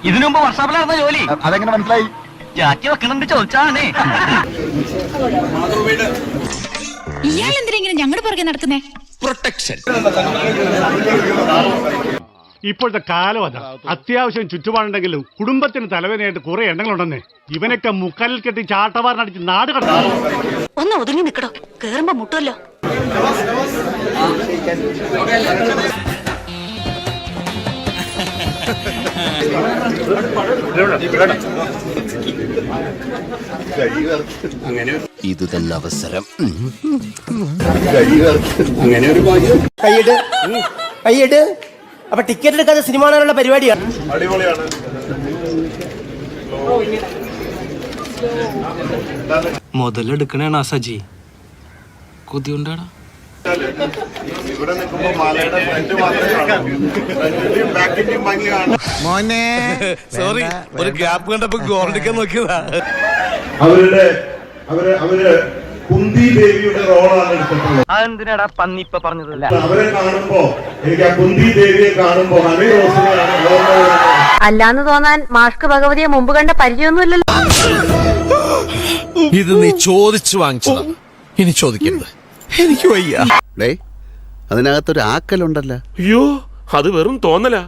ഇതിനു മുമ്പ് വർഷാപ്പിലായിരുന്ന ജോലി അതെങ്ങനെ മനസ്സിലായി? ചാറ്റി വെക്കണെന്ന് ചോദിച്ചാണേ. ഇയാൾ എന്തിനാ ഇങ്ങനെ ഞങ്ങളുടെ പുറകെ നടക്കുന്നേ? പ്രൊട്ടക്ഷൻ. ഇപ്പോഴത്തെ കാലം അതാ. അത്യാവശ്യം ചുറ്റുപാടുണ്ടെങ്കിലും കുടുംബത്തിന് തലവേദനയായിട്ട് കുറെ എണ്ണങ്ങളുണ്ടെന്നേ. ഇവനൊക്കെ മുക്കാലിൽ കെട്ടി ചാട്ടവാറിനടിച്ച് നാട് കടന്നു. ഒന്ന് ഒതുങ്ങി നിക്കടോ, കേറുമ്പോ മുട്ടുമല്ലോ. ഇത് തന്നെ അവസരം. കൈയ്യട്ട് അപ്പൊ ടിക്കറ്റ് എടുക്കാതെ സിനിമ കാണാനുള്ള പരിപാടിയാണ്. അടിപൊളിയാണ്. മുതലെടുക്കണേണ സജി കൊതിയുണ്ടാടാ. ഇവിടെ നിൽക്കുമ്പോ മാലയുടെ ഫ്രണ്ട് മാത്രമേ ബാക്കിന്റെയും ഭംഗി കാണും. മോനെ സോറി, ഒരു ഗ്യാപ്പ് കണ്ടപ്പോ ഗോൾഡിക്കാൻ നോക്കിയതാ. അവര് കുന്തി ദേവിയുടെ റോളാണ് എടുത്തിട്ടുള്ളത്. അതെന്തിനാടാ പന്നി ഇപ്പൊ പറഞ്ഞത്? അവരെ കാണുമ്പോ എനിക്ക് ആ കുന്തി ദേവിയെ കാണുമ്പോ ഹണി റോസിനെയാണ്. അല്ലാന്ന് തോന്നാൻ മാഷ്ക്ക് ഭഗവതിയെ മുമ്പ് കണ്ട പരിചയമൊന്നുമില്ലല്ലോ. ഇത് നീ ചോദിച്ചു വാങ്ങിച്ചതാ, ഇനി ചോദിക്കരുത്. എനിക്ക് വയ്യ. അതിനകത്തൊരു ആക്കലുണ്ടല്ലോ. അയ്യോ, അത് വെറും തോന്നലാ.